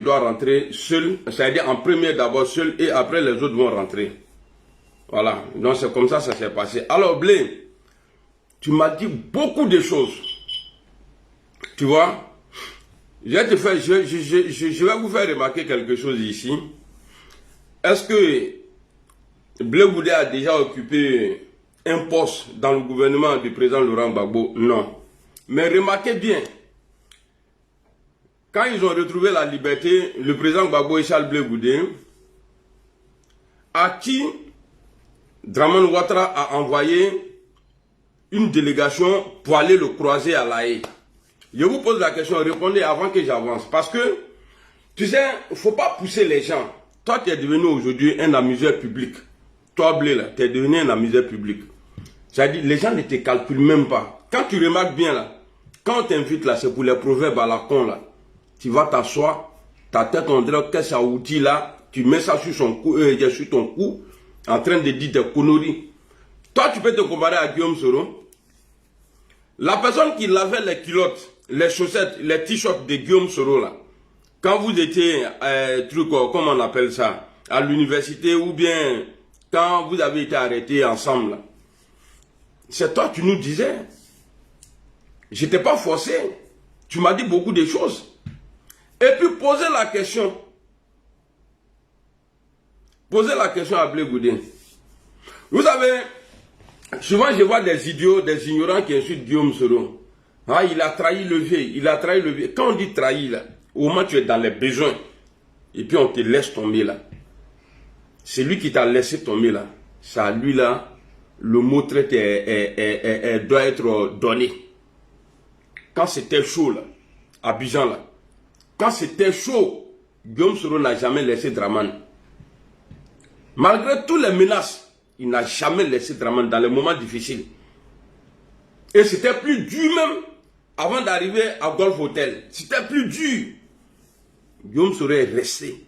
doit rentrer seul, c'est-à-dire en premier d'abord seul et après les autres vont rentrer. Voilà, donc c'est comme ça s'est passé. Alors Blé, tu m'as dit beaucoup de choses. Tu vois, je vais vous faire remarquer quelque chose ici. Est-ce que Blé Goudé a déjà occupé un poste dans le gouvernement du président Laurent Gbagbo? Non. Mais remarquez bien, quand ils ont retrouvé la liberté, le président Gbagbo et Charles Blé Goudé, à qui Dramane Ouattara a envoyé une délégation pour aller le croiser à La Haye. Je vous pose la question, répondez avant que j'avance. Parce que, tu sais, il ne faut pas pousser les gens. Toi, tu es devenu aujourd'hui un amuseur public. Toi, Blé, là, tu es devenu un amuseur public. C'est-à-dire, les gens ne te calculent même pas. Quand tu remarques bien, là, quand on t'invite, là, c'est pour les proverbes à la con, là. Tu vas t'asseoir, ta tête, on dirait que c'est un outil, là. Tu mets ça sur, sur ton cou, en train de dire des conneries. Toi, tu peux te comparer à Guillaume Soro. La personne qui lavait les culottes, les chaussettes, les t-shirts de Guillaume Soro, là, quand vous étiez, comment on appelle ça, à l'université, ou bien quand vous avez été arrêtés ensemble, c'est toi qui nous disais. Je n'étais pas forcé. Tu m'as dit beaucoup de choses. Et puis, posez la question. Posez la question à Blé Goudé. Vous savez, souvent je vois des idiots, des ignorants qui insultent Guillaume Soro. Ah, il a trahi le vieux, il a trahi le vieux. Quand on dit trahi, là, au moment où tu es dans les besoins, et puis on te laisse tomber là. C'est lui qui t'a laissé tomber là. C'est à lui là, le mot traité doit être donné. Quand c'était chaud là, à Abidjan là, quand c'était chaud, Guillaume Soro n'a jamais laissé Dramane. Malgré toutes les menaces, il n'a jamais laissé Dramane dans les moments difficiles. Et c'était plus dur même avant d'arriver à Golf Hotel. C'était plus dur. Guillaume Soro est resté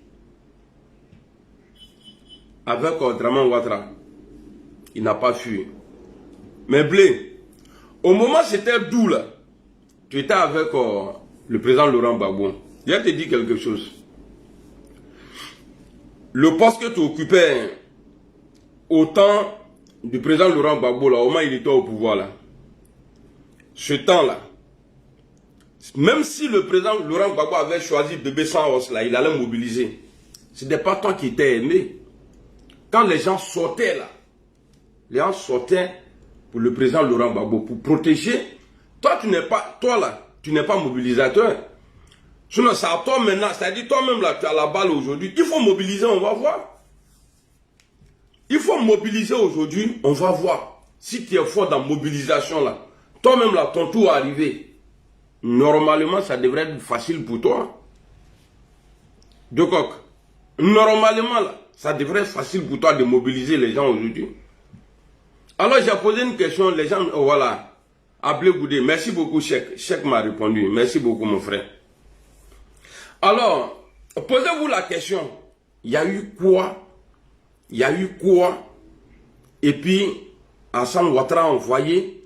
avec Dramane Ouattara. Il n'a pas fui. Mais Blé, au moment où c'était doux là, tu étais avec le président Laurent Gbagbo. Je vais te dire quelque chose. Le poste que tu occupais au temps du président Laurent Gbagbo, là, au moment où il était au pouvoir, là, ce temps-là, même si le président Laurent Gbagbo avait choisi Bébé Sanros, là, il allait mobiliser. Ce n'était pas toi qui étais aimé. Quand les gens sortaient, là, les gens sortaient pour le président Laurent Gbagbo, pour protéger. Toi, tu n'es pas, toi, là, tu n'es pas mobilisateur. Sinon, c'est à toi maintenant, c'est-à-dire toi-même là, tu as la balle aujourd'hui. Il faut mobiliser, on va voir. Il faut mobiliser aujourd'hui, on va voir. Si tu es fort dans la mobilisation là, toi-même là, ton tour est arrivé. Normalement, ça devrait être facile pour toi. De coq. Normalement là, ça devrait être facile pour toi de mobiliser les gens aujourd'hui. Alors, j'ai posé une question, les gens, oh, voilà. À Blé Goudé, merci beaucoup, Cheikh. Cheikh m'a répondu. Merci beaucoup, mon frère. Alors, posez-vous la question, il y a eu quoi? Il y a eu quoi? Et puis, Alassane Ouattara a envoyé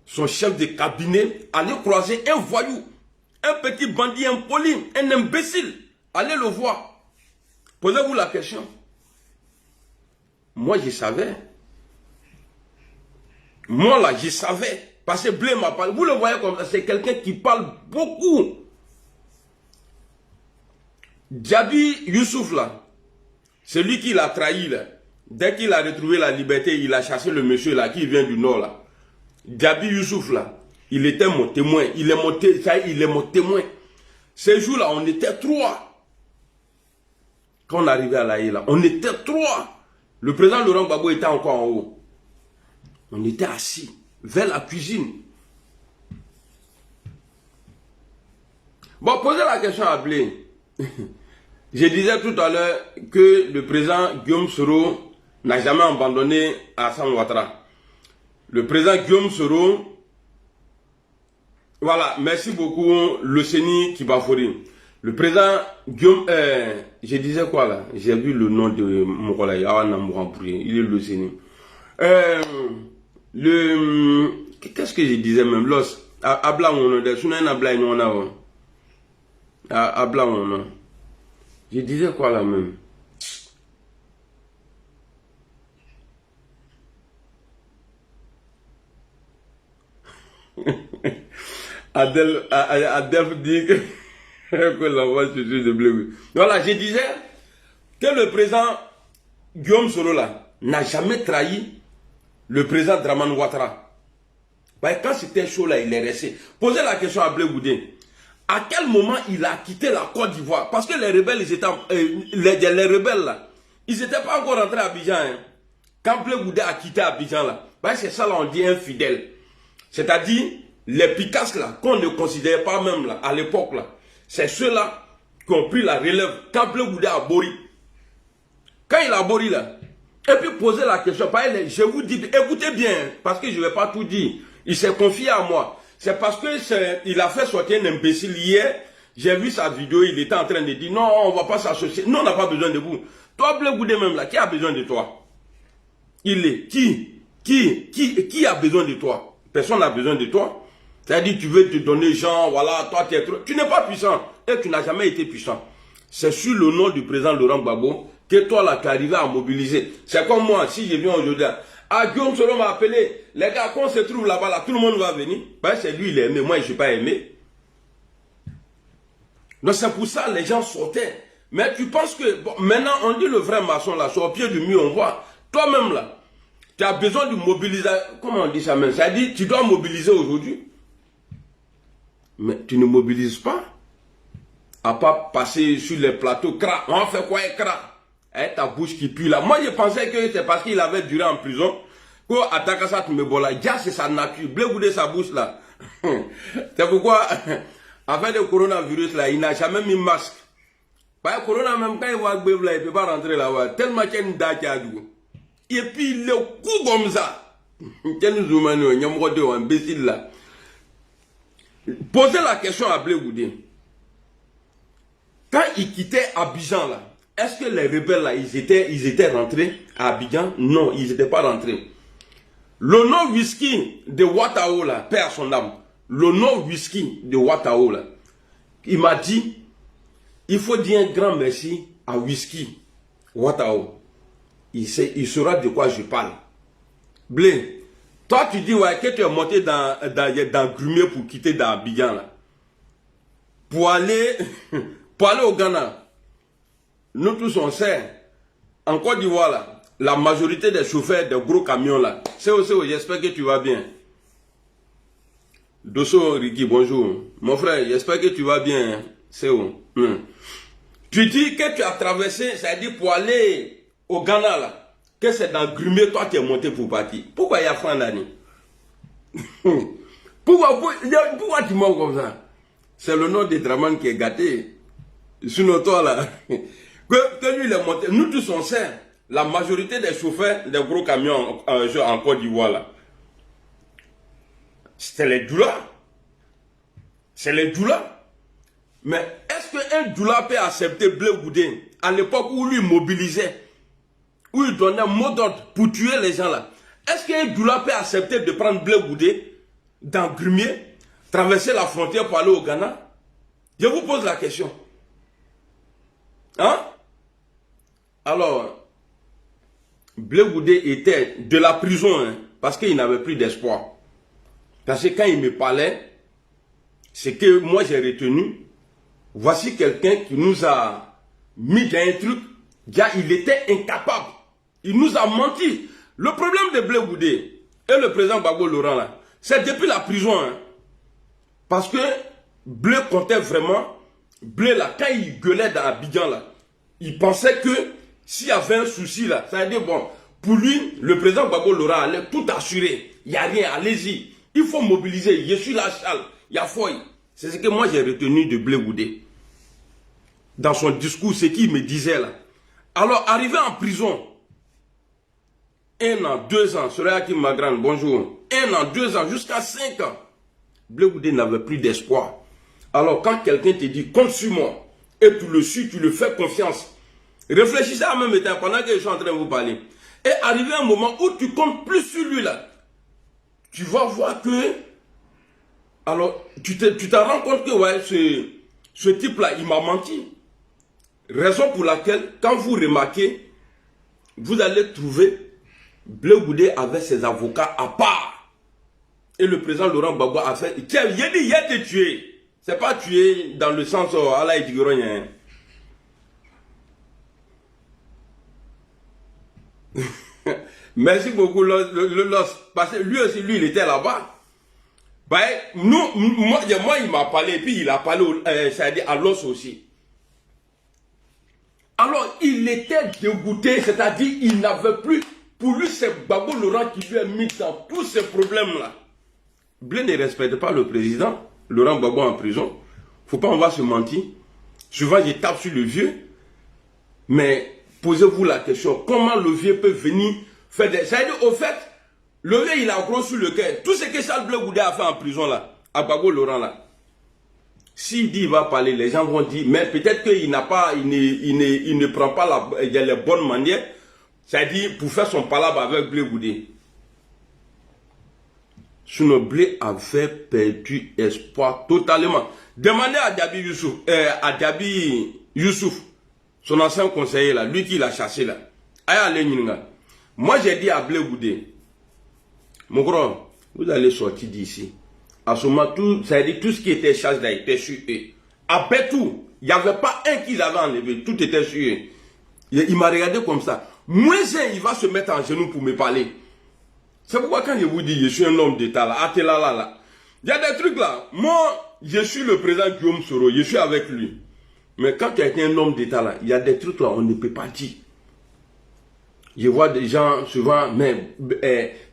son chef de cabinet aller croiser un voyou, un petit bandit impoli, un imbécile. Allez le voir. Posez-vous la question. Moi, je savais. Moi, là, je savais. Parce que Blé m'a parlé. Vous le voyez comme ça, c'est quelqu'un qui parle beaucoup. Djabi Youssouf là, c'est lui qui l'a trahi là. Dès qu'il a retrouvé la liberté, il a chassé le monsieur là qui vient du nord là. Djabi Youssouf là, il était mon témoin. Il est mon témoin. Ces jours-là, on était trois. Quand on arrivait à La Haye là, on était trois. Le président Laurent Gbagbo était encore en haut. On était assis vers la cuisine. Bon, posez la question à Blé. Je disais tout à l'heure que le président Guillaume Soro n'a jamais abandonné Alassane Ouattara. Le président Guillaume Soro, voilà, merci beaucoup, le Séni Kibafori. Le président Guillaume, je disais quoi là? J'ai vu le nom de mon collègue, il est le Séni. Qu'est-ce que je disais même? Abla on a, Abla on a. Je disais quoi là même? Adèle dit que l'envoi se suit de blé. Voilà, je disais que le président Guillaume Soro là n'a jamais trahi le président Dramane Ouattara. Quand c'était chaud là, il est resté. Posez la question à Blé Goudé. À quel moment il a quitté la Côte d'Ivoire? Parce que les rebelles, ils étaient, les rebelles là, ils n'étaient pas encore rentrés à Abidjan. Hein. Quand Blé Goudé a quitté Abidjan là, c'est ça là, on dit infidèle. C'est-à-dire, les Picasses là, qu'on ne considérait pas même là, à l'époque là, c'est ceux-là qui ont pris la relève quand Blé Goudé a bouri. Quand il a bouri là, et puis poser la question, je vous dis, écoutez bien, parce que je ne vais pas tout dire. Il s'est confié à moi. C'est parce que il a fait sortir un imbécile hier. J'ai vu sa vidéo, il était en train de dire, non, on ne va pas s'associer. Non, on n'a pas besoin de vous. Toi, Blé Goudé même là, qui a besoin de toi? Il est. Qui a besoin de toi? Personne n'a besoin de toi. C'est-à-dire, tu veux te donner genre, voilà, toi, tu es trop. Tu n'es pas puissant. Et tu n'as jamais été puissant. C'est sur le nom du président Laurent Gbagbo que toi là, tu arrives à mobiliser. C'est comme moi, si je viens aujourd'hui, Guillaume Soro m'a appelé, les gars, quand on se trouve là-bas, là, tout le monde va venir. C'est lui, il est aimé, moi je ne suis pas aimé. Donc c'est pour ça les gens sortaient. Mais tu penses que, bon, maintenant on dit le vrai maçon là, sur le pied du mur, on voit, toi-même là, tu as besoin de mobiliser, comment on dit ça même? C'est-à-dire, tu dois mobiliser aujourd'hui. Mais tu ne mobilises pas. À pas passer sur les plateaux, cra, on fait quoi, cra? Ta bouche qui pue là. Moi, je pensais que c'est parce qu'il avait duré en prison. Quand Atakasa Tumebola, déjà c'est sa nature. Blé Goudé sa bouche là. C'est pourquoi, avec le coronavirus là, il n'a jamais mis masque. Parce que le corona, même quand il voit Gbé là, il ne peut pas rentrer là-bas. Tellement qu'il y a une date à du. Et puis, le coup comme ça. Quel nous humains, il y a un imbécile là. Posez la question à Blé Goudé. Quand il quittait Abidjan là, est-ce que les rebelles là, ils étaient rentrés à Abidjan? Non, ils n'étaient pas rentrés. Le nom whisky de Ouattao là, paix à son âme, le nom whisky de Ouattao là, il m'a dit, il faut dire un grand merci à whisky Ouattao. Il saura de quoi je parle. Blé, toi tu dis ouais, que tu es monté dans Grumier pour quitter dans Abidjan là. Pour aller au Ghana. Nous tous on sait, en Côte d'Ivoire là, la majorité des chauffeurs de gros camions là, c'est aussi, j'espère que tu vas bien. Dosso Ricky, bonjour. Mon frère, j'espère que tu vas bien. C'est où? Tu dis que tu as traversé, c'est-à-dire pour aller au Ghana là, que c'est dans Grumier, toi tu es monté pour partir. Pourquoi il y a Fandani? Pourquoi tu mens comme ça? C'est le nom de Dramane qui est gâté. Sinon toi là. Que lui il est monté. Nous tous on sait, la majorité des chauffeurs des gros camions en Côte d'Ivoire là, c'était les doulas. C'est les doulas. Mais est-ce qu'un doula peut accepter Blé Goudé à l'époque où lui mobilisait, où il donnait un mot d'ordre pour tuer les gens là? Est-ce qu'un doula peut accepter de prendre Blé Goudé dans Grumier, traverser la frontière pour aller au Ghana? Je vous pose la question. Hein? Alors, Blé Goudé était de la prison, hein, parce qu'il n'avait plus d'espoir. Parce que quand il me parlait, c'est que moi j'ai retenu, voici quelqu'un qui nous a mis dans un truc, il était incapable. Il nous a menti. Le problème de Blé Goudé et le président Gbagbo Laurent là, c'est depuis la prison. Hein, parce que Blé comptait vraiment. Blé là, quand il gueulait dans Abidjan là, il pensait que s'il y avait un souci là, ça veut dire bon, pour lui, le président Gbagbo Laurent allait tout assurer. Il n'y a rien, allez-y. Il faut mobiliser. Je suis là, Charles. Il y a foy. C'est ce que moi j'ai retenu de Blé Goudé. Dans son discours, ce qu'il me disait là. Alors, arrivé en prison, 1 an, 2 ans, Soraya Kim Magran, bonjour. 1 an, 2 ans, jusqu'à 5 ans. Blé Goudé n'avait plus d'espoir. Alors, quand quelqu'un te dit, compte sur moi, et tu le suis, tu le fais confiance, réfléchissez à même temps pendant que je suis en train de vous parler. Et arrivé un moment où tu comptes plus sur lui là, tu vas voir que, alors, tu te rends compte que ouais, ce type là, il m'a menti. Raison pour laquelle, quand vous remarquez, vous allez trouver Blé Goudé avec ses avocats à part. Et le président Laurent Gbagbo a fait... Il a dit, il a été tué. C'est pas tué dans le sens où Allah est tigronien. Merci beaucoup, parce que lui aussi, il était là-bas. Ben, moi, il m'a parlé, et puis il a parlé c'est-à-dire à l'os aussi. Alors, il était dégoûté, c'est-à-dire il n'avait plus... Pour lui, c'est Gbagbo Laurent qui lui a mis dans tous ces problèmes-là. Blé ne respecte pas le président, Laurent Gbagbo en prison. Faut pas, on va se mentir. Souvent, je tape sur le vieux. Mais posez-vous la question, comment le vieux peut venir faire des... C'est-à-dire, au fait, le vieux, il a gros sur le cœur. Tout ce que Charles Blé Goudé a fait en prison, là, à Gbagbo Laurent, là. S'il dit qu'il va parler, les gens vont dire, mais peut-être qu'il n'a pas, il ne prend pas les bonnes manières. C'est-à-dire, pour faire son palabre avec Blé Goudé. Sinon, Blé avait perdu espoir totalement. Demandez à Diaby Youssouf, son ancien conseiller là, lui qui l'a chassé là. Moi j'ai dit à Blé Goudé, mon grand, vous allez sortir d'ici. À ce moment, c'est-à-dire tout ce qui était chasse là était sur eux. Après tout, il n'y avait pas un qu'ils avaient enlevé, tout était sur eux. Il m'a regardé comme ça. Moi, il va se mettre en genoux pour me parler. C'est pourquoi quand je vous dis, je suis un homme d'État là, il y a des trucs là. Moi, je suis le président Guillaume Soro, je suis avec lui. Mais quand tu as été un homme d'État là, il y a des trucs là, on ne peut pas dire. Je vois des gens souvent, mais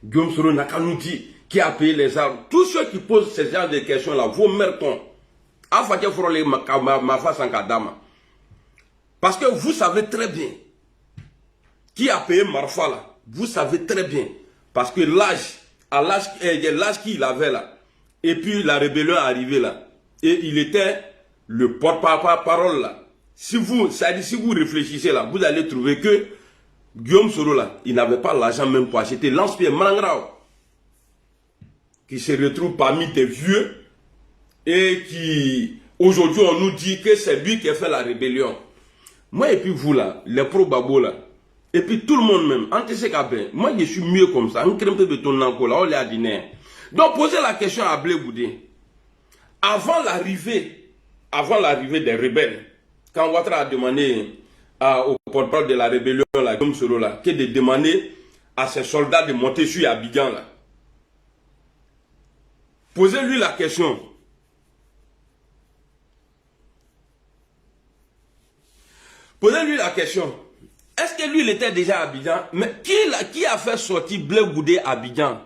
Guillaume Soro n'a qu'à nous dire qui a payé les armes. Tous ceux qui posent ce genre de questions là, vos mertons. Parce que vous savez très bien qui a payé Marfa là. Vous savez très bien. Parce que l'âge qu'il avait là, et puis la rébellion est arrivée là, et il était le porte-parole là. Si vous réfléchissez là, vous allez trouver que Guillaume Soro là, il n'avait pas l'argent même pour acheter lance-pierre Malangrao, qui se retrouve parmi des vieux, et qui, aujourd'hui on nous dit que c'est lui qui a fait la rébellion. Moi et puis vous là, les pro-Gbagbo là, et puis tout le monde même, moi je suis mieux comme ça. Donc posez la question à Blé Goudé. Avant l'arrivée des rebelles, quand Ouattara a demandé au porte-parole de la rébellion, là, Guillaume Soro là, que de demander à ses soldats de monter sur Abidjan là. Posez-lui la question. Posez-lui la question. Est-ce que lui, il était déjà à Abidjan? Mais qui a fait sortir Blé Goudé à Abidjan?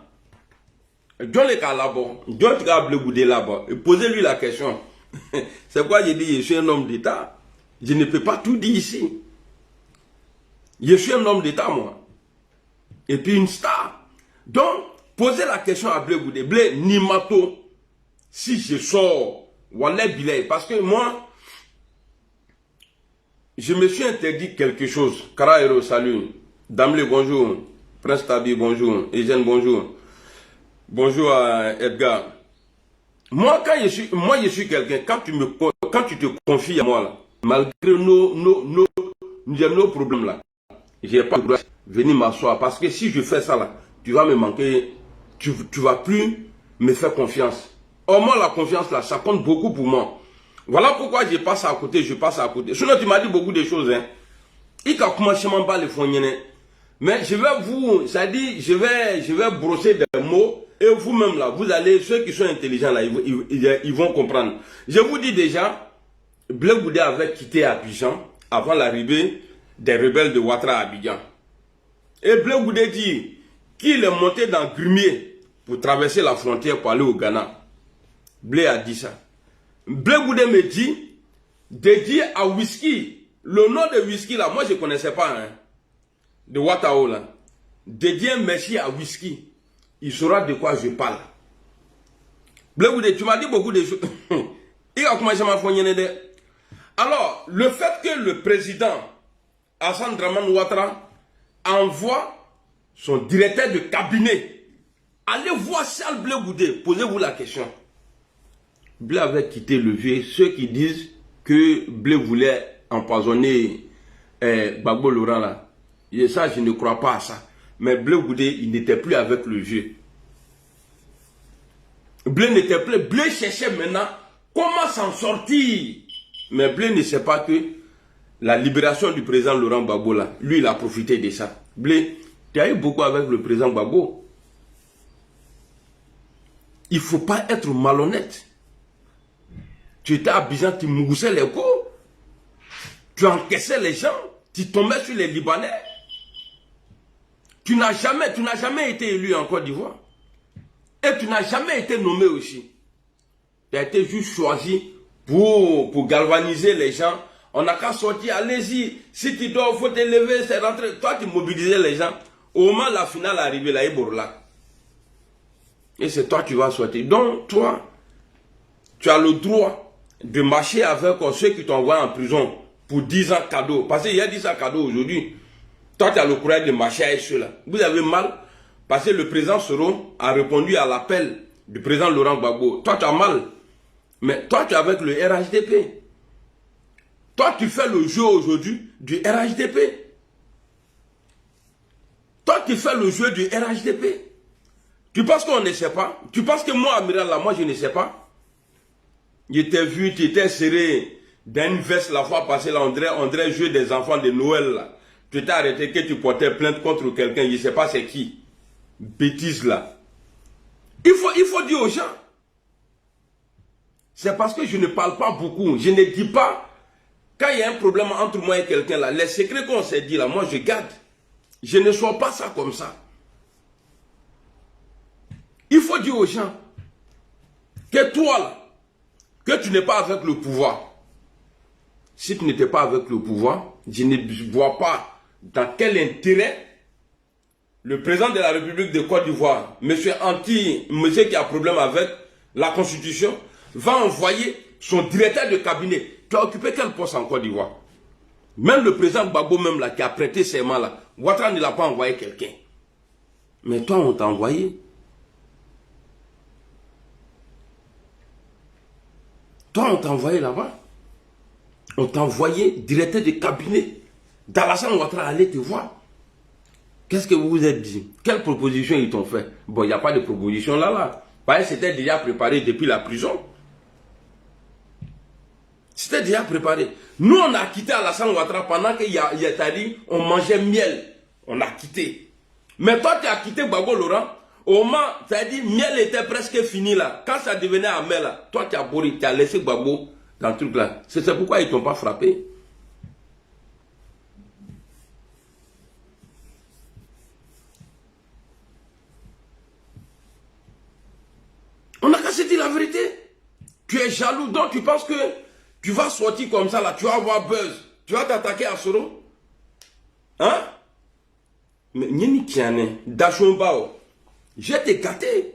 John le cas là-bas. John le Blé Goudé là-bas. Posez-lui la question. C'est quoi j'ai dit, je suis un homme d'État. Je ne peux pas tout dire ici. Je suis un homme d'État, moi. Et puis une star. Donc, posez la question à Blé Goudé. Blé, Nimato, si je sors, Wallah Bilay, parce que moi, je me suis interdit quelque chose. Karaero, salut. Damle, bonjour. Prince Tabi, bonjour. Eugène, bonjour. Bonjour à Edgar. Moi, je suis quelqu'un, quand tu te confies à moi, là, malgré nos problèmes là, j'ai pas le droit de venir m'asseoir. Parce que si je fais ça là, tu vas me manquer, tu vas plus me faire confiance. Au moins la confiance là, ça compte beaucoup pour moi. Voilà pourquoi je passe à côté. Sinon, tu m'as dit beaucoup de choses. Hein. Mais je vais vous, c'est-à-dire, je vais brosser des mots. Et vous-même là, vous allez, ceux qui sont intelligents là, ils vont comprendre. Je vous dis déjà, Blé Goudé avait quitté Abidjan avant l'arrivée des rebelles de Ouattara à Abidjan. Et Blé Goudé dit qu'il est monté dans Grumier pour traverser la frontière pour aller au Ghana. Blé a dit ça. Blé Goudé me dit de dire à Whisky, le nom de Whisky là, moi je ne connaissais pas, hein, de Ouattao là, de dire merci à Whisky, il saura de quoi je parle. Blé Goudé, tu m'as dit beaucoup de choses. Il a commencé à m'affonner. Alors, le fait que le président Hassan Dramane Ouattara envoie son directeur de cabinet, allez voir Charles Blé Goudé, posez-vous la question. Blé avait quitté le vieux, ceux qui disent que Blé voulait empoisonné Gbagbo Laurent là. Et ça, je ne crois pas à ça. Mais Blé Goudé, il n'était plus avec le vieux. Blé n'était plus. Blé cherchait maintenant comment s'en sortir. Mais Blé ne sait pas que la libération du président Laurent Gbagbo là, lui, il a profité de ça. Blé, tu as eu beaucoup avec le président Gbagbo. Il ne faut pas être malhonnête. Tu étais à Abidjan, tu moussais les coups. Tu encaissais les gens. Tu tombais sur les Libanais. Tu n'as jamais été élu en Côte d'Ivoire. Et tu n'as jamais été nommé aussi. Tu as été juste choisi pour galvaniser les gens. On n'a qu'à sortir, allez-y. Si tu dois, il faut te lever, c'est rentrer. Toi, tu mobilisais les gens. Au moment où la finale est arrivée, là, là. Et c'est toi qui vas sortir. Donc, toi, tu as le droit de marcher avec ceux qui t'envoient en prison pour 10 ans cadeau. Parce qu'il y a 10 ans cadeau aujourd'hui. Toi, tu as le courage de marcher avec ceux-là. Vous avez mal parce que le président Soro a répondu à l'appel du président Laurent Gbagbo. Toi, tu as mal. Mais toi, tu es avec le RHDP. Toi, tu fais le jeu aujourd'hui du RHDP. Toi, tu fais le jeu du RHDP. Tu penses qu'on ne sait pas? Tu penses que moi, Amiral, là, moi, je ne sais pas? Je t'ai vu, tu étais serré dans une veste la fois passée, là, on dirait jouer des enfants de Noël, là. Tu t'es arrêté que tu portais plainte contre quelqu'un, je ne sais pas c'est qui. Bêtise, là. Il faut dire aux gens. C'est parce que je ne parle pas beaucoup. Je ne dis pas, quand il y a un problème entre moi et quelqu'un, là, les secrets qu'on s'est dit, là, moi, je garde. Je ne sois pas ça comme ça. Il faut dire aux gens que toi, là, que tu n'es pas avec le pouvoir. Si tu n'étais pas avec le pouvoir, je ne vois pas dans quel intérêt le président de la République de Côte d'Ivoire, monsieur qui a problème avec la Constitution, va envoyer son directeur de cabinet. Tu as occupé quel poste en Côte d'Ivoire? Même le président Gbagbo même là, qui a prêté serment là, Ouattara ne l'a pas envoyé quelqu'un. Mais toi, on t'a envoyé. Toi, on t'a envoyé là-bas. On t'a envoyé directeur de cabinet. D'Alassane Ouattara allait te voir. Qu'est-ce que vous vous êtes dit? Quelle proposition ils t'ont fait? Bon, il n'y a pas de proposition là. Parce que c'était déjà préparé depuis la prison. C'était déjà préparé. Nous, on a quitté Alassane Ouattara pendant qu'il y a dit, on mangeait miel. On a quitté. Mais toi, tu as quitté Gbagbo Laurent. Au moment, ça a dit, miel était presque fini là. Quand ça devenait amer là, toi, tu as bourré, tu as laissé Gbagbo dans le truc là. C'est pourquoi ils ne t'ont pas frappé. On n'a qu'à se dire la vérité. Tu es jaloux, donc tu penses que tu vas sortir comme ça là, tu vas avoir buzz. Tu vas t'attaquer à Soro. Hein? Mais Nyeni Kiane, Dachombao, je vais te gâter.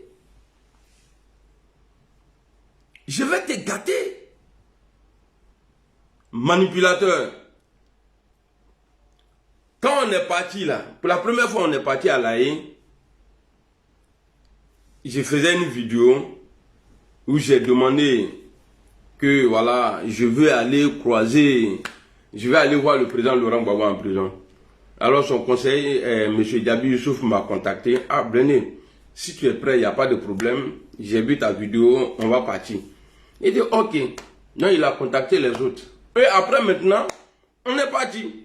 Je vais te gâter. Manipulateur. Quand on est parti là, pour la première fois on est parti à La Haye, je faisais une vidéo où j'ai demandé que voilà, je veux aller croiser, je vais aller voir le président Laurent Gbagbo en prison. Alors son conseiller, M. Diaby Youssouf m'a contacté. Ah, Brené, si tu es prêt, il n'y a pas de problème. J'ai vu ta vidéo, on va partir. Il dit ok. Non, il a contacté les autres. Et après maintenant, on est parti.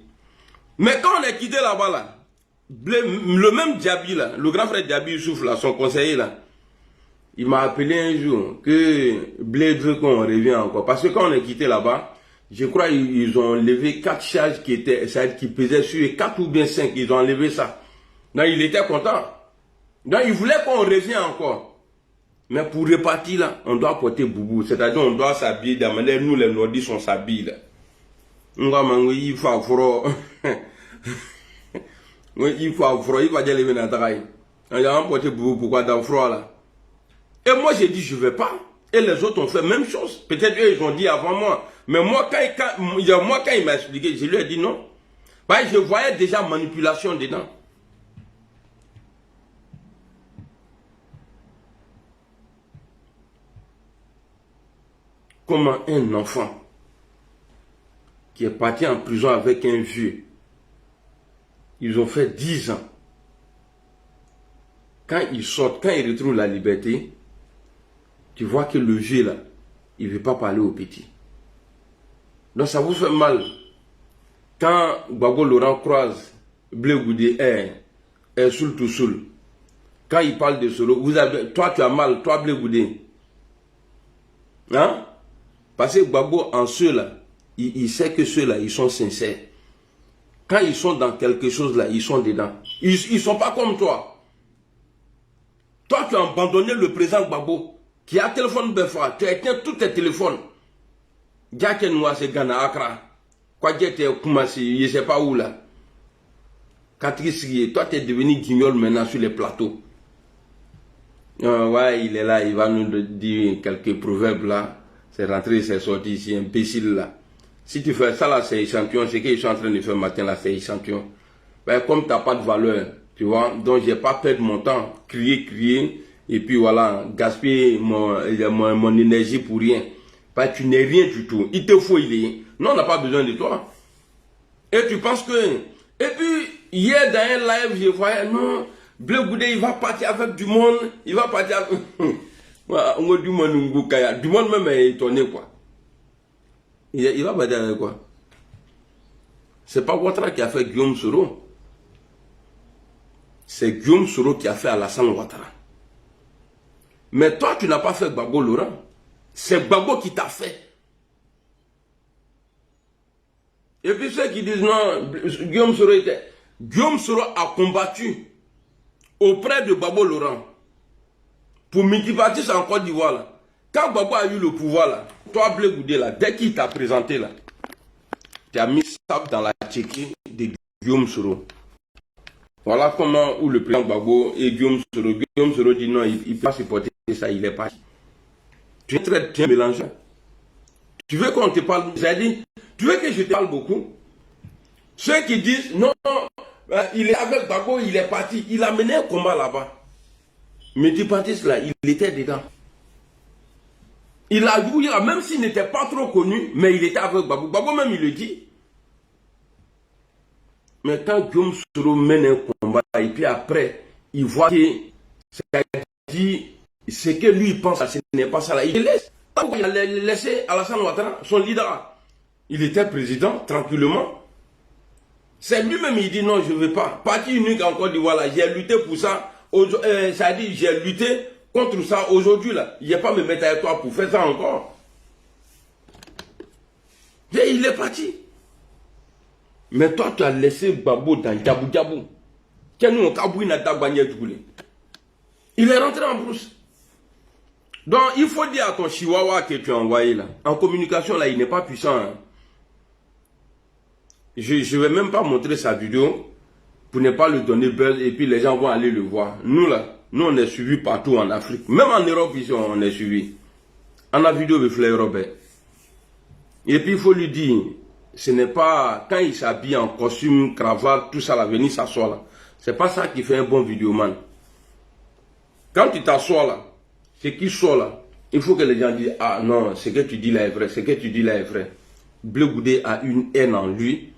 Mais quand on est quitté là-bas, là, le même Diaby là, le grand frère Diaby Youssouf là, son conseiller là, il m'a appelé un jour que Blé veut qu'on revient encore. Parce que quand on est quitté là-bas, je crois qu'ils ont enlevé 4 charges qui pesaient sur les 4 ou bien 5. Ils ont enlevé ça. Donc il était content. Donc il voulait qu'on revienne encore. Mais pour repartir là, on doit porter boubou. C'est-à-dire on doit s'habiller de la manière nous les nordistes on s'habille là. On va manger, il faut affro. Il faut affro, il va dire les vénatailles. On va porter boubou, pourquoi dans le froid là? Et moi j'ai dit je ne vais pas. Et les autres ont fait la même chose. Peut-être eux ils ont dit avant moi. Mais moi quand il m'a expliqué, je lui ai dit non. Parce que je voyais déjà manipulation dedans. Comment un enfant qui est parti en prison avec un vieux. Ils ont fait 10 ans. Quand ils sortent, quand ils retrouvent la liberté, tu vois que le vieux là, il ne veut pas parler au petit. Donc ça vous fait mal. Quand Gbagbo Laurent croise Blé Goudé est soul to soul. Quand il parle de Soro, toi tu as mal, toi Blé Goudé. Hein? Parce que Gbagbo en ceux-là, il sait que ceux-là, ils sont sincères. Quand ils sont dans quelque chose là, ils sont dedans. Ils ne sont pas comme toi. Toi, tu as abandonné le président Gbagbo, qui a téléphone Befa, tu as éteint tous tes téléphones. Diake Noua, c'est Ghana, Accra. Quoi, Diake Koumassi, je ne sais pas où là. Katrice, toi, tu es devenu guignol maintenant sur les plateaux. Ouais, il est là, il va nous dire quelques proverbes là. C'est rentré, c'est sorti ici, imbécile là. Si tu fais ça là, c'est échantillon. Ce qu'ils sont en train de faire matin là, c'est échantillon. Ben, comme tu n'as pas de valeur, tu vois, donc j'ai pas perdu mon temps, crier, et puis voilà, gaspiller mon énergie pour rien. Ben, tu n'es rien du tout. Il te faut, il est. Non, on n'a pas besoin de toi. Et tu penses que... Et puis, hier dans un live, je voyais, non, Blé Goudé, il va partir avec du monde, il va partir avec... Du monde même est étonné, quoi. Il va partir avec quoi? C'est pas Ouattara qui a fait Guillaume Soro. C'est Guillaume Soro qui a fait Alassane Ouattara. Mais toi, tu n'as pas fait Gbagbo Laurent. C'est Gbagbo qui t'a fait. Et puis ceux qui disent non, Guillaume Soro a combattu auprès de Gbagbo Laurent pour multipartisme en Côte d'Ivoire là. Quand Gbagbo a eu le pouvoir là, toi Blé Goudé là, dès qu'il t'a présenté là, tu as mis ça dans la tchéquie de Guillaume Soro. Voilà comment où le président Gbagbo et Guillaume Soro dit non, il ne peut pas supporter ça, il est parti. Tu es très bien mélangé. Tu veux qu'on te parle, c'est-à-dire, tu veux que je te parle beaucoup? Ceux qui disent non, il est avec Gbagbo, il est parti, il a mené un combat là-bas. Multipartiste là, il était dedans. Il a joué, même s'il n'était pas trop connu, mais il était avec Gbagbo. Gbagbo même il le dit. Mais quand Guillaume Soro mène un combat, et puis après, il voit que ce que lui il pense, ce n'est pas ça là. Il laisse. Il a laissé Alassane Ouattara, son leader. Il était président, tranquillement. C'est lui-même, il dit non, je ne veux pas. Parti unique en Côte d'Ivoire, j'ai lutté pour ça. Ça dit, j'ai lutté contre ça aujourd'hui là. Il n'y a pas me mettre avec toi pour faire ça encore. Et il est parti. Mais toi, tu as laissé Gbagbo dans Djabou Djabou. Il est rentré en brousse. Donc, il faut dire à ton chihuahua que tu as envoyé là. En communication, là, il n'est pas puissant. Hein. Je ne vais même pas montrer sa vidéo pour ne pas lui donner buzz et puis les gens vont aller le voir. Nous, là, nous, on est suivis partout en Afrique. Même en Europe, ici, on est suivis. On a vidéo de Flair Robert. Et puis, il faut lui dire, ce n'est pas quand il s'habille en costume, cravate, tout ça, là, venir s'asseoir là. C'est pas ça qui fait un bon vidéoman. Quand tu t'assois là, ce qui sort là, il faut que les gens disent, ah non, ce que tu dis là est vrai, ce que tu dis là est vrai. Blé Goudé a une haine en lui.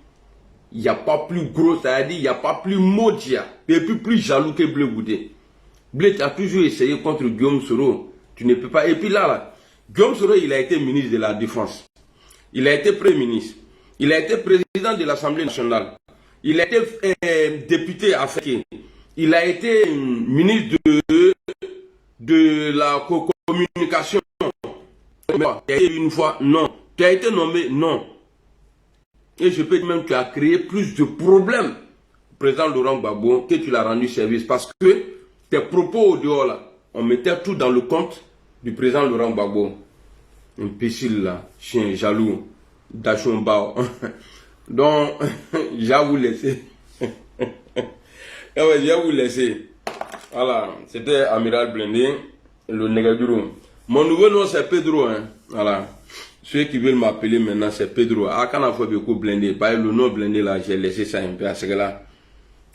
Il n'y a pas plus gros, c'est-à-dire il n'y a pas plus maudit et puis plus jaloux que Blé Goudé. Blé, tu as toujours essayé contre Guillaume Soro. Tu ne peux pas. Et puis là, Guillaume Soro, il a été ministre de la Défense. Il a été Premier ministre. Il a été président de l'Assemblée nationale. Il a été député africain. Il a été ministre de la communication. Une fois, non. Tu as été nommé, non. Et je peux dire même que tu as créé plus de problèmes, président Laurent Gbagbo, que tu l'as rendu service. Parce que tes propos au dehors, là, on mettait tout dans le compte du président Laurent Gbagbo. Imbécile là, chien jaloux, Dachombao. Donc, je vais vous laisser. Je vais vous laisser. Voilà, c'était Amiral Blindé, le Negaduro. Mon nouveau nom c'est Pedro. Hein. Voilà. Ceux qui veulent m'appeler maintenant c'est Pedro. Ah, quand on a fait beaucoup Blindé, le nom Blindé là, j'ai laissé ça un peu. Parce que là,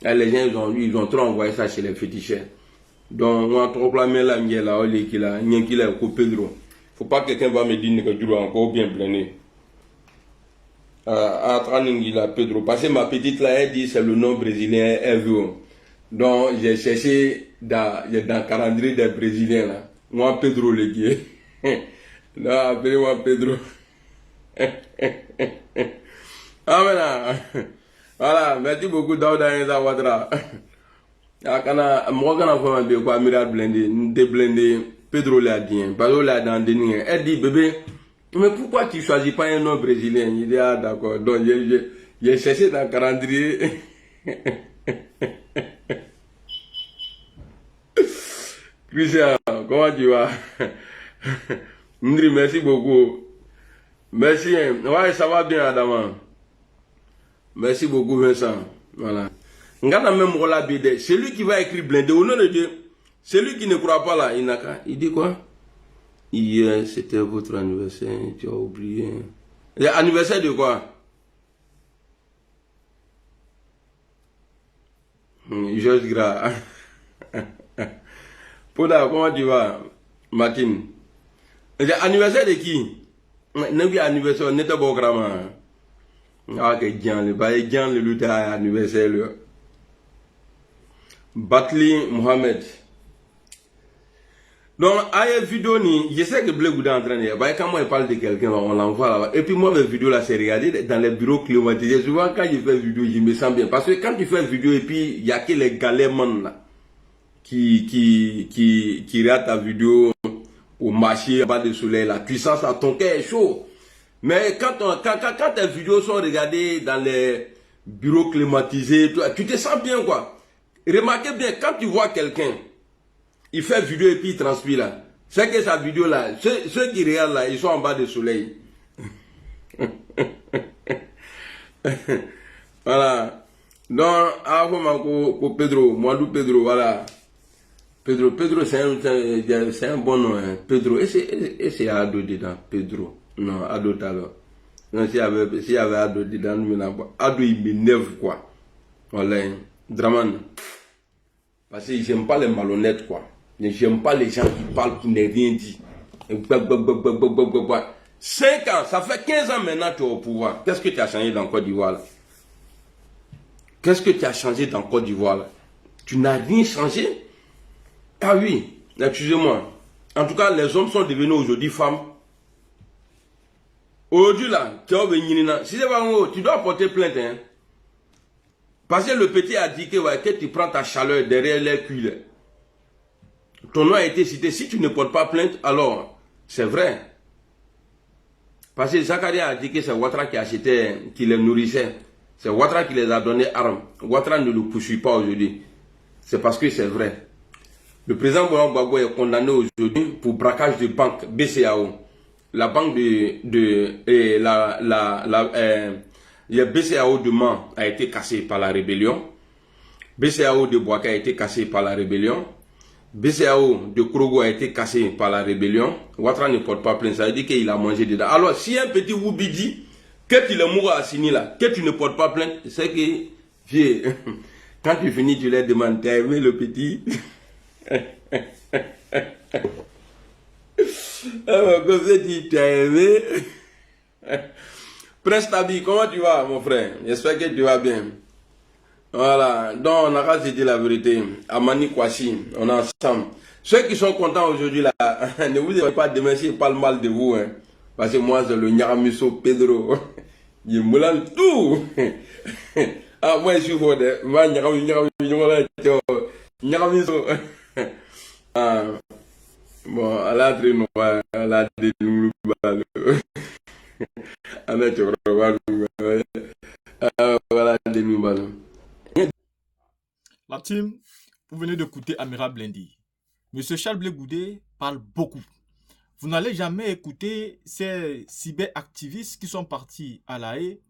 les gens ils ont trop envoyé ça chez les féticheurs. Donc, on a trop blâmé là, il y a là, il y a Pedro. Faut pas que quelqu'un va me dire Negaduro encore bien Blindé. Atraningila Pedro. Parce que ma petite là, elle dit c'est le nom brésilien, elle veut. Donc j'ai cherché dans le calendrier des Brésiliens là. Moi Pedro le guier. Non, appelez-moi Pedro. Ah voilà. Voilà, merci beaucoup Daouda Inza Ouattara. Akana moi kana fama be ko Amiral blindé, n'était blindé Pedro l'a dit. Pedro l'a dans déni. Elle dit bébé, mais pourquoi tu choisis pas un nom brésilien? Il dit ah d'accord. Donc j'ai cherché dans le calendrier. Christian, comment tu vas? Ndri, merci beaucoup. Merci. Ouais, ça va bien, Adama. Merci beaucoup, Vincent. Voilà. Regarde même Rola Bide. C'est lui qui va écrire blindé au nom de Dieu. C'est lui qui ne croit pas là. Il dit quoi? Hier, c'était votre anniversaire. Tu as oublié. Anniversaire de quoi? Georges Gras. Poda, comment tu vas? Martine. Anniversaire de qui? N'est pas anniversaire, n'est pas bon grammar. Ah, que Jean, le lutte à anniversaire. Batli Mohamed. Donc, à une vidéo, je sais que Blé Gouda est en train de dire, quand moi je parle de quelqu'un, on l'envoie là-bas. Et puis moi, mes vidéos là, c'est regarder dans les bureaux climatisés. Souvent, quand je fais une vidéo, je me sens bien. Parce que quand tu fais une vidéo et puis il y a que les galères là qui regardent ta vidéo au marché, en bas du soleil, la puissance à ton cœur est chaud. Mais quand tes vidéos sont regardées dans les bureaux climatisés, tu te sens bien quoi. Remarquez bien, quand tu vois quelqu'un, il fait vidéo et puis il transpire là. C'est que sa vidéo là, ceux qui regardent là, ils sont en bas du soleil. Voilà. Donc, avant Pedro, Moindou Pedro, voilà. Pedro, c'est un bon nom. Hein. Pedro, et c'est Ado dedans, Pedro. Non, Ado alors. Non, s'il y avait Ado dedans, Ado il m'énerve quoi. Voilà, Draman. Parce que j'aime pas les malhonnêtes quoi. J'aime pas les gens qui parlent pour ne rien dire. 5 ans, ça fait 15 ans maintenant que tu es au pouvoir. Qu'est-ce que tu as changé dans Côte d'Ivoire là? Qu'est-ce que tu as changé dans Côte d'Ivoire là? Tu n'as rien changé? Ah oui, excusez-moi. En tout cas, les hommes sont devenus aujourd'hui femmes. Aujourd'hui là, tu as venu, si c'est pas un tu dois porter plainte. Hein? Parce que le petit a dit que, ouais, que tu prends ta chaleur derrière les culs. Ton nom a été cité. Si tu ne portes pas plainte, alors c'est vrai. Parce que Zakaria a dit que c'est Ouattara qui les nourrissait. C'est Ouattara qui les a donné armes. Ouattara ne le poursuit pas aujourd'hui. C'est parce que c'est vrai. Le président Laurent Gbagbo est condamné aujourd'hui pour braquage de banque BCAO. La banque BCAO de Mans a été cassée par la rébellion. BCAO de Boaka a été cassée par la rébellion. BCAO de Krogo a été cassé par la rébellion. Ouattara ne porte pas plainte, ça veut dire qu'il a mangé dedans. Alors, si un petit Woubi dit que tu le mourras à Sini là, que tu ne portes pas plainte, c'est que, quand tu finis, tu leur demandes, t'as aimé le petit? Comme ça, tu as aimé? Prince Tabi, comment tu vas, mon frère? J'espère que tu vas bien. Voilà, donc on a qu'à se dire la vérité. Amani Kwasi, on est ensemble. Ceux qui sont contents aujourd'hui là, ne vous dites pas demain s'ils parlent mal de vous. Hein, parce que moi, c'est le Nyaramiso Pedro. Il me lance tout. Ah, moi, je suis fort. Moi, Nyaramiso. Bon, à la trine, à la dénoue. Voilà, dénoue. La team, vous venez d'écouter Amiral Blindi. Monsieur Charles Blé Goudé parle beaucoup. Vous n'allez jamais écouter ces cyberactivistes qui sont partis à La Haye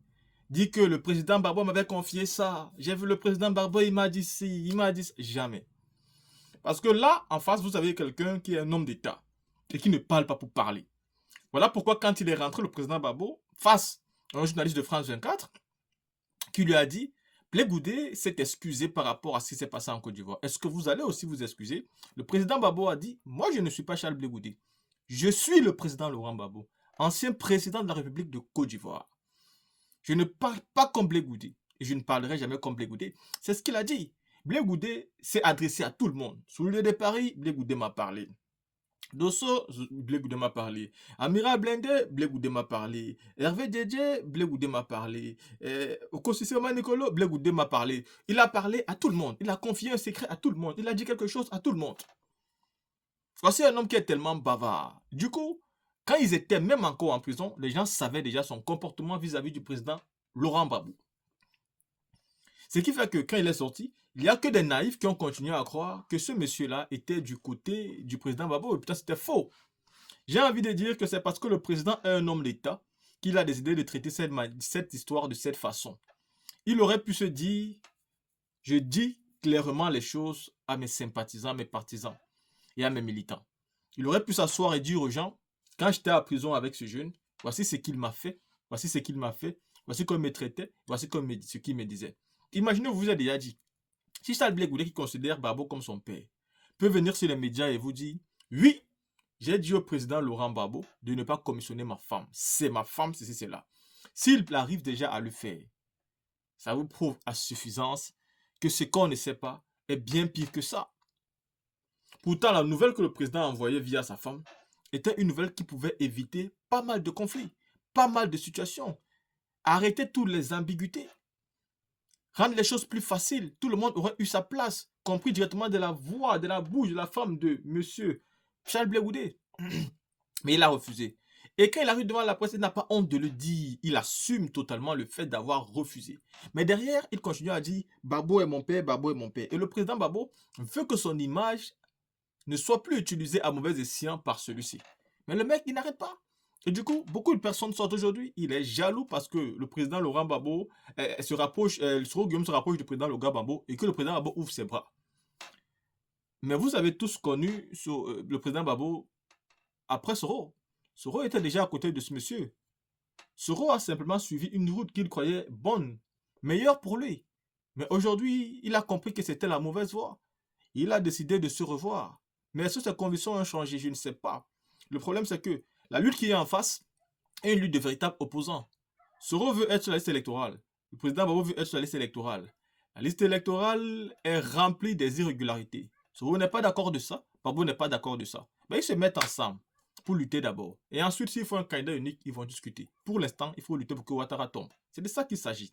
dire que le président Barbo m'avait confié ça. J'ai vu le président Barbo, il m'a dit ci, il m'a dit ça. Jamais. Parce que là, en face, vous avez quelqu'un qui est un homme d'État et qui ne parle pas pour parler. Voilà pourquoi quand il est rentré, le président Barbo, face à un journaliste de France 24, qui lui a dit, Blé Goudé s'est excusé par rapport à ce qui s'est passé en Côte d'Ivoire. Est-ce que vous allez aussi vous excuser? Le président Barbo a dit, moi je ne suis pas Charles Blé Goudé. Je suis le président Laurent Gbagbo, ancien président de la République de Côte d'Ivoire. Je ne parle pas comme Blé Goudé. Et je ne parlerai jamais comme Blé Goudé. C'est ce qu'il a dit. Blé Goudé s'est adressé à tout le monde. Sur le lieu de Paris, Blé Goudé m'a parlé. Dosso, Blé Goudé m'a parlé. Amira Blende, Blé Goudé m'a parlé. Hervé Djedje, Blé Goudé m'a parlé. Okosisema Nicolo, Blé Goudé m'a parlé. Il a parlé à tout le monde. Il a confié un secret à tout le monde. Il a dit quelque chose à tout le monde. Voici un homme qui est tellement bavard. Du coup, quand ils étaient même encore en prison, les gens savaient déjà son comportement vis-à-vis du président Laurent Gbagbo. Ce qui fait que quand il est sorti, il n'y a que des naïfs qui ont continué à croire que ce monsieur-là était du côté du président Gbagbo. Et putain, c'était faux. J'ai envie de dire que c'est parce que le président est un homme d'État qu'il a décidé de traiter cette histoire de cette façon. Il aurait pu se dire, je dis clairement les choses à mes sympathisants, mes partisans et à mes militants. Il aurait pu s'asseoir et dire aux gens, quand j'étais à prison avec ce jeune, voici ce qu'il m'a fait, voici ce qu'il m'a fait, voici comment il me traitait, voici ce qu'il me disait. Imaginez, vous vous avez déjà dit, si Charles Blé Goudé qui considère Gbagbo comme son père, peut venir sur les médias et vous dire, oui, j'ai dit au président Laurent Gbagbo de ne pas commissionner ma femme. C'est ma femme, c'est là. S'il arrive déjà à le faire, ça vous prouve à suffisance que ce qu'on ne sait pas est bien pire que ça. Pourtant, la nouvelle que le président a envoyée via sa femme était une nouvelle qui pouvait éviter pas mal de conflits, pas mal de situations, arrêter toutes les ambiguïtés, rendre les choses plus faciles. Tout le monde aurait eu sa place, compris directement de la voix, de la bouche de la femme de monsieur Charles Blé Goudé. Mais il a refusé. Et quand il arrive devant la presse, il n'a pas honte de le dire. Il assume totalement le fait d'avoir refusé. Mais derrière, il continue à dire « Gbagbo est mon père, Gbagbo est mon père ». Et le président Gbagbo veut que son image ne soit plus utilisée à mauvais escient par celui-ci. Mais le mec, il n'arrête pas. Et du coup, beaucoup de personnes sortent aujourd'hui. Il est jaloux parce que le président Laurent Gbagbo Soro Guillaume se rapproche du président Laurent Gbagbo et que le président Gbagbo ouvre ses bras. Mais vous avez tous connu le président Gbagbo après Soro. Soro était déjà à côté de ce monsieur. Soro a simplement suivi une route qu'il croyait bonne, meilleure pour lui. Mais aujourd'hui, il a compris que c'était la mauvaise voie. Il a décidé de se revoir. Mais est-ce que ses convictions ont changé? Je ne sais pas. Le problème, c'est que la lutte qui est en face est une lutte de véritables opposants. Soro veut être sur la liste électorale. Le président Gbagbo veut être sur la liste électorale. La liste électorale est remplie des irrégularités. Soro n'est pas d'accord de ça. Gbagbo n'est pas d'accord de ça. Mais ils se mettent ensemble pour lutter d'abord. Et ensuite, s'il faut un candidat unique, ils vont discuter. Pour l'instant, il faut lutter pour que Ouattara tombe. C'est de ça qu'il s'agit.